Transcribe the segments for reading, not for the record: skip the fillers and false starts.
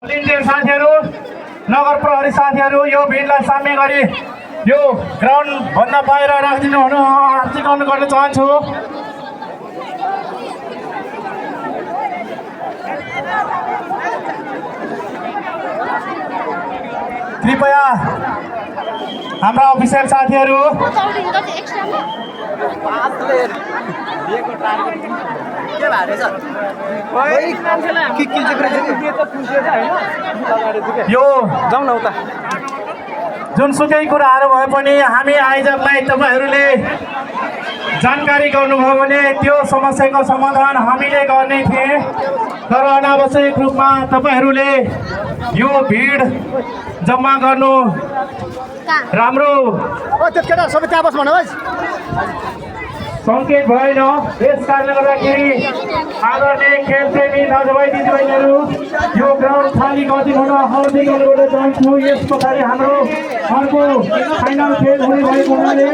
साथीहरू नगर प्रहरी साथीहरू यो भिडलाई साम्य गरी यो ग्राउन्ड भन्दा बाहिर राखिदिनु हुन आर्ती गर्न चाहन्छु। कृपया हाम्रा अफिसियल साथीहरू यो जुनसुकै कुराहरू भए पनि हामी आयोजकलाई तपाईहरूले जानकारी गर्नुभयो भने त्यो समस्याको समाधान हामीले गर्ने थिए, तर अनावश्यक रूपमा तपाईहरूले यो भिड जम्मा गर्नु राम्रो सङ्केत भएन। यस कारणले गर्दाखेरि आदरणीय खेलप्रेमी दाजुभाइ दिदीबहिनीहरू यो ग्राउन्ड खाली गरिदिनु हुन अनुरोध गर्न चाहन्छु। यस पछाडि हाम्रो अर्को फाइनल खेल हुने भएको हुनाले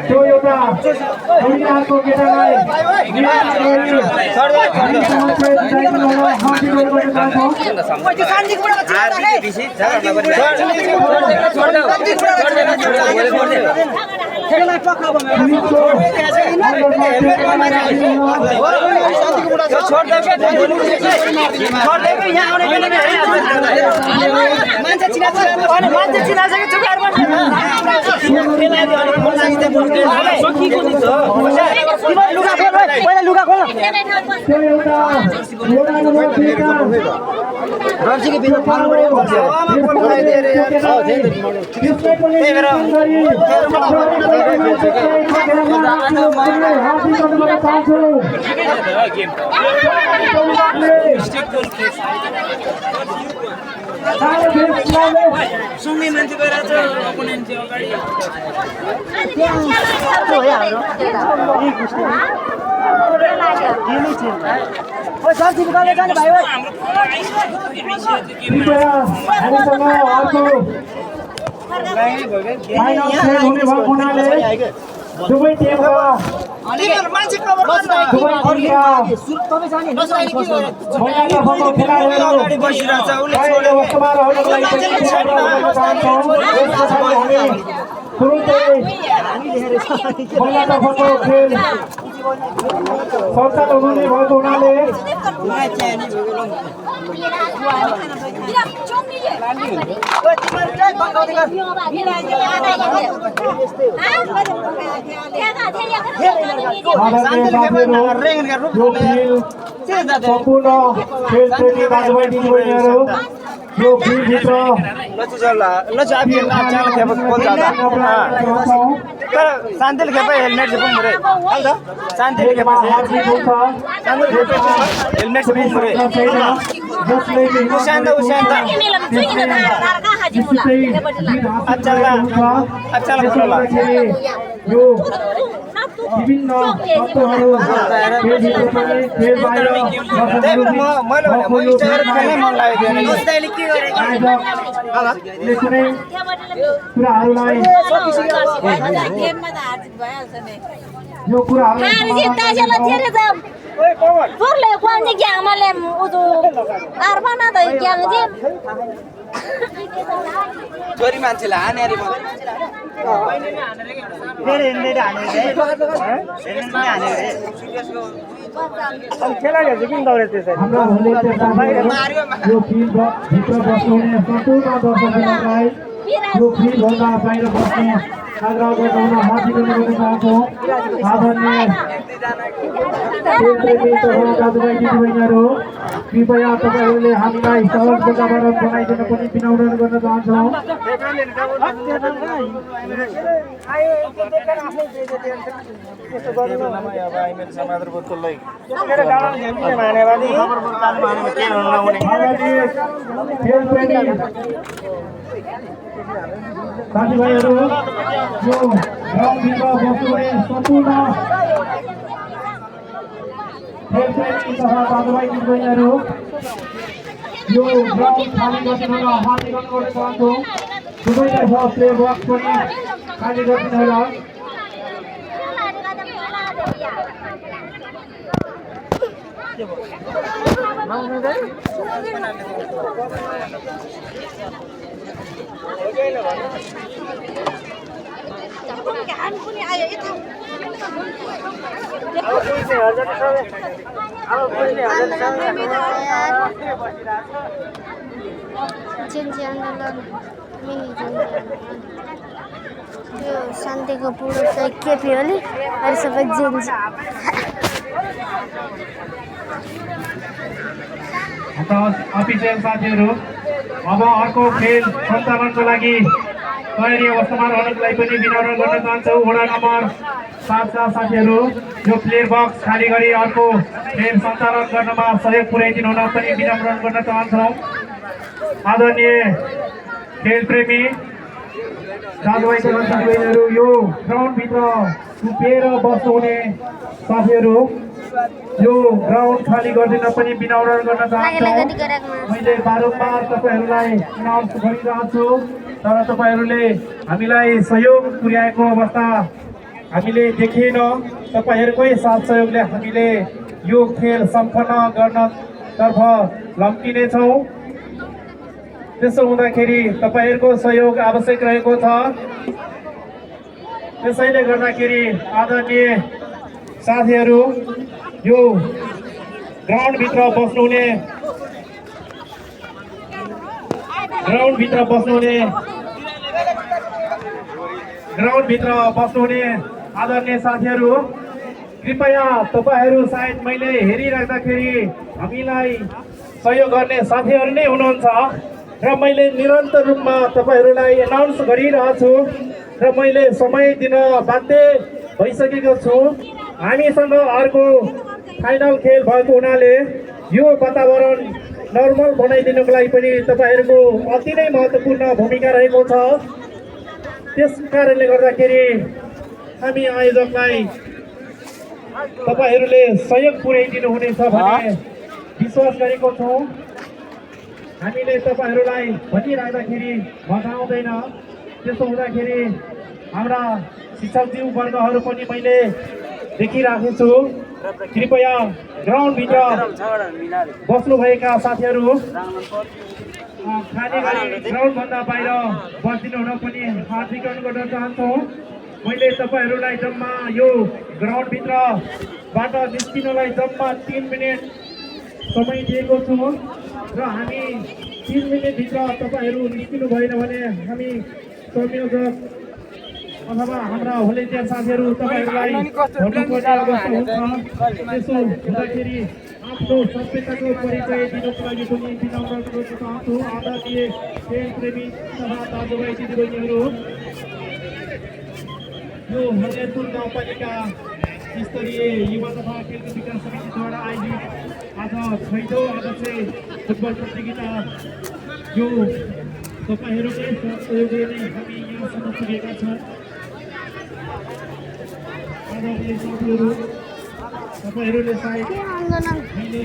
त्यो एउटा दुईजनाको केटालाई सुन्ने मान्छे गइरहेछ अपोनेन्ट चाहिँ अगाडि दुवै टिमका सञ्चालन हुने भएको हुनाले सम्पूर्ण खेलप्रेमी दाजुभाइ दिदीबहिनीहरू यो फिल्डभित्र शान्तिले खेपे हेलमेट चाहिँ पुग्नु रे शान्तिले खेपे हेलमेट चाहिँ पुग्नु रे अच्छा विभिन्न तत्त्वहरू कुराहरूलाई यो चोरी मान्छेलाई हाने खेलाडीहरू किन दौडे त्यसरी यो फिल्डभन्दा बाहिर बस्ने आग्रह गर्न हार्दिक अनुरोध चाहन्छौँ। आदरणीय दाजुभाइ दिदीबहिनीहरू कृपया तपाईँहरूले हामीलाई सहज वातावरण बनाइदिन पनि विनम्र गर्न चाहन्छौँ। साथीभाइहरू यो ग्राउन्डभित्र बस्नुहुने सम्पूर्ण खेलप्रेमी तथा दाजुभाइ दिदीबहिनीहरू यो ग्राउन्ड खाली गरिदिन हार्दिक अनुरोध चाहन्छौँ। दुवैतर्फ प्ले बक्स पनि खाली गरिदिनु होला। जेन्जी आन्दोलन मिनी जेन्जी आन्दोलन त्यो शान्तिको पुरो चाहिँ केपी ओली अरू सबै जेन्जी अफिसियल साथीहरू अब अर्को खेल सञ्चालनको लागि तयारी अवस्थामा रहनुलाई पनि विनम्र गर्न चाहन्छौँ। वडा नम्बर 7 का साथीहरू यो प्लेयर बक्स खाली गरी अर्को खेल सञ्चालन गर्नमा सहयोग पुर्याइदिनु हुन पनि विनम्र गर्न चाहन्छौँ। आदरणीय खेलप्रेमी दाजुभाइ तथा दिदीबहिनीहरू यो ग्राउन्डभित्र उभिएर बस्नुहुने साथीहरू यो ग्राउन्ड खाली गरिदिन पनि विनम्र गर्न चाहन्छु। मैले बारम्बार तपाईँहरूलाई अनाउन्स गरिरहेको छु तर तपाईँहरूले हामीलाई सहयोग पुर्याएको अवस्था हामीले देखेन। तपाईँहरूकै साथ सहयोगले हामीले यो खेल सम्पन्न गर्नतर्फ लम्किनेछौँ। त्यसो हुँदाखेरि तपाईँहरूको सहयोग आवश्यक रहेको छ। त्यसैले गर्दाखेरि आदरणीय साथीहरू यो ग्राउन्डभित्र बस्नुहुने आदरणीय साथीहरू कृपया तपाईँहरू सायद मैले हेरिराख्दाखेरि हामीलाई सहयोग गर्ने साथीहरू नै हुनुहुन्छ र मैले निरन्तर रूपमा तपाईँहरूलाई एनाउन्स गरिरहेको छु र मैले समय दिन बाध्य भइसकेको छु। हामीसँग अर्को फाइनल खेल भएको हुनाले यो वातावरण नर्मल बनाइदिनुको लागि पनि तपाईँहरूको अति नै महत्त्वपूर्ण भूमिका रहेको छ। त्यस कारणले गर्दाखेरि हामी आयोजकलाई तपाईँहरूले सहयोग पुर्याइदिनु हुनेछ भन्ने विश्वास गरेको छौँ। हामीले तपाईँहरूलाई भनिराख्दाखेरि मजा आउँदैन। त्यसो हुँदाखेरि हाम्रा शिक्षकज्यू वर्गहरू पनि मैले देखिराखेको छु। कृपया ग्राउन्डभित्र बस्नुभएका साथीहरू खाने गरी ग्राउन्डभन्दा बाहिर बसिदिनु हुन पनि हार्दिक अनुरोध गर्न चाहन्छौँ। मैले तपाईँहरूलाई जम्मा यो ग्राउन्डभित्रबाट निस्किनलाई जम्मा 3 मिनट समय दिएको छु र हामी 3 मिनटभित्र तपाईँहरू निस्किनु भएन भने हामी संयोजक अथवा हाम्रा भोलिन्टियर साथीहरू तपाईँहरूलाई भन्नुपर्ने अवस्था हुन्छ। त्यसो हुँदाखेरि आफ्नो सभ्यताको परिचय दिनुको लागि पनि विनम्र गर्न चाहन्छु। आदरणीय खेलप्रेमी तथा दाजुभाइ दिदीबहिनीहरू यो हरिहरपुर गाउँपालिका स्तरीय युवा तथा खेलकुद विकास समितिद्वारा आयोजित आज 6औं आदर्श फुटबल प्रतियोगिता यो तपाईँहरूकै सहयोगले नै हामी यहाँसम्म पुगेका छौँ। आदरणीय साथीहरू तपाईँहरूले सायद मैले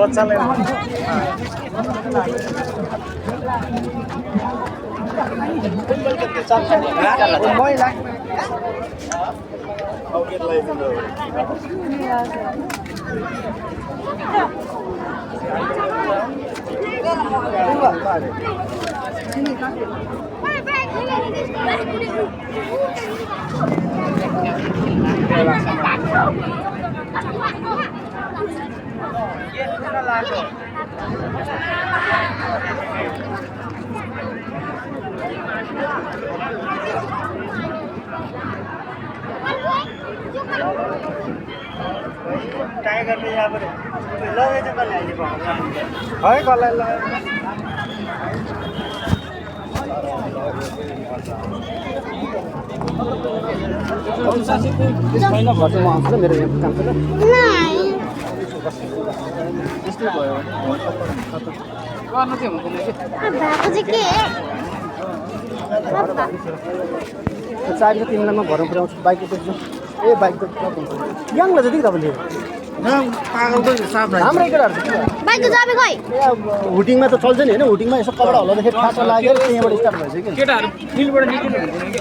बच्चाले टाइगरले यहाँबाट लगेछ कसले अहिले है कसलाई छैन घरमा आउँछ मेरो यहाँ काम छ गर्नु चाहिँ हुँदैन कि चाबी त तिमीलाई म घरमा पुऱ्याउँछु बाइकको देख्छु ए बाइक त यहाँलाई जति तपाईँले हाम्रै केटाहरू बाइकको चाबी खोइ हुटिङमा त चल्छ नि होइन हुटिङमा यसो कपडा हल्लाउँदाखेरि फाटा लागेर त्यहाँबाट स्टार्ट भएछ कि केटाहरू फिल्डबाट निस्किनु हुँदैन कि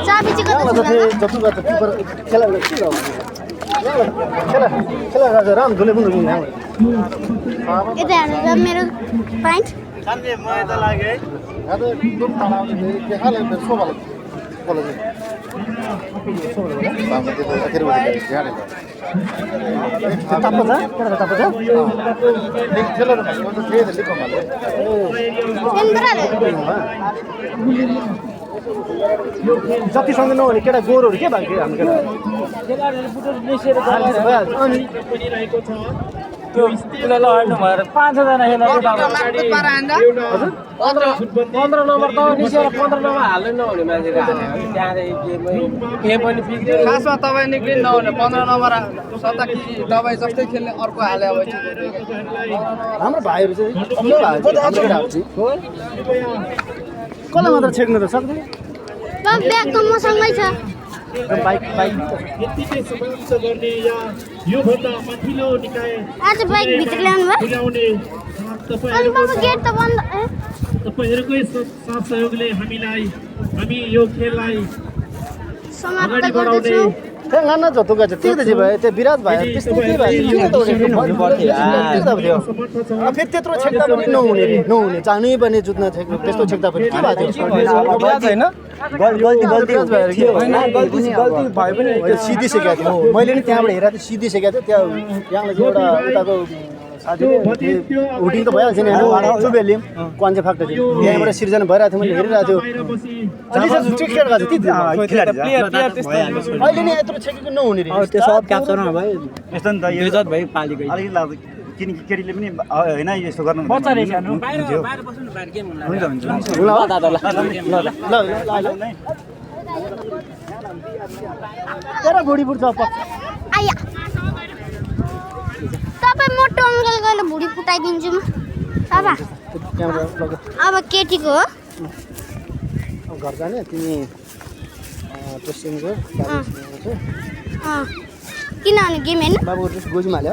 चाबी चाहिँ कता छ जति गर्छ किपर खेला के खेला खेला खेला राम धुले पनि रुकिन्छ यता हेर्नु मेरो प्यान्ट सान्जे म यता लाग्यो है अब दुध ताला आउँछ के खाले सोबाले बोले सोबाले बाबा त्यो अखेर उठे झ्याडे ताप्छ केटा ताप्छ एक खेला त म त थिए त लिको माले जतिसँग नहुने केटा गोरोहरू के भएको हाम्रो केटा अनि त्यो उसलाई लड्नु भएर 5-6जना खेल्दा 15 नम्बर त निस्केर 15 नम्बर हाल्नै नहुने मान्छेले हाल्यो त्यहाँदेखि के पनि बिग्रियो खासमा तपाईँ निक्लिनु नहुने 15 नम्बर सत्ता कि तपाईँ जस्तै खेल्ने अर्को हाले अब हाम्रो भाइहरू चाहिँ केटाहरू चाहिँ कसलाई मात्र छेक्नु त सक्दैन ब्याग त मसँगै छ बाइक यतिकै समाप्त गर्ने या योभन्दा माथिल्लो निकाय आज बाइक भित्र ल्याउनु भयो पुर्याउने अनि बाबा गेट त बन्द तपाईँहरूकै साथ सहयोगले हामी यो खेललाई समाप्त अगाडि गर्दछु बढाउने त्यहाँ लान जतो गएछ त्यही त जे भयो त्यो विराट भाइ त्यस्तो के भयो फेरि त्यत्रो छेक्दा पनि नहुने रे नहुने चाहनै पनि जुत्न छेक्नु त्यस्तो छेक्दा पनि के भएको होइन गल्ती भयो पनि सिधी सेकेको थियो मैले नि त्यहाँबाट हेरेर चाहिँ सिधी सेकेको थियो त्यहाँ यहाँलाई चाहिँ एउटा उताको साथीले हुटिङ त भइहाल्छ नि चुबेली कन्चे फाक्टो थियो त्यहाँबाट सिर्जना भइरहेको थियो मैले हेरिरहेको थियो अहिले नि यत्रो छेकेको नहुने रे त्यो सब क्याप्चरमा भयो यस्तो नि त यो जत भयो पालिको अलिकति अब किनकि केटीले पनि होइन यस्तो गर्नु बच्चा रहेछ बाहिर बस्नु बाहिर गेम हुन्छ हुन्छ ल दादा ल तेरा बुढी बुढ्छ आया तपाईँ मोटो अङ्कल गएर भुँडी फुटाइदिन्छु म बाबा अब केटीको हो घर जाने तिमी टेस्टिङ गर किनभने गेम होइन बाबुको ड्रेस गोजीमा हाल्यो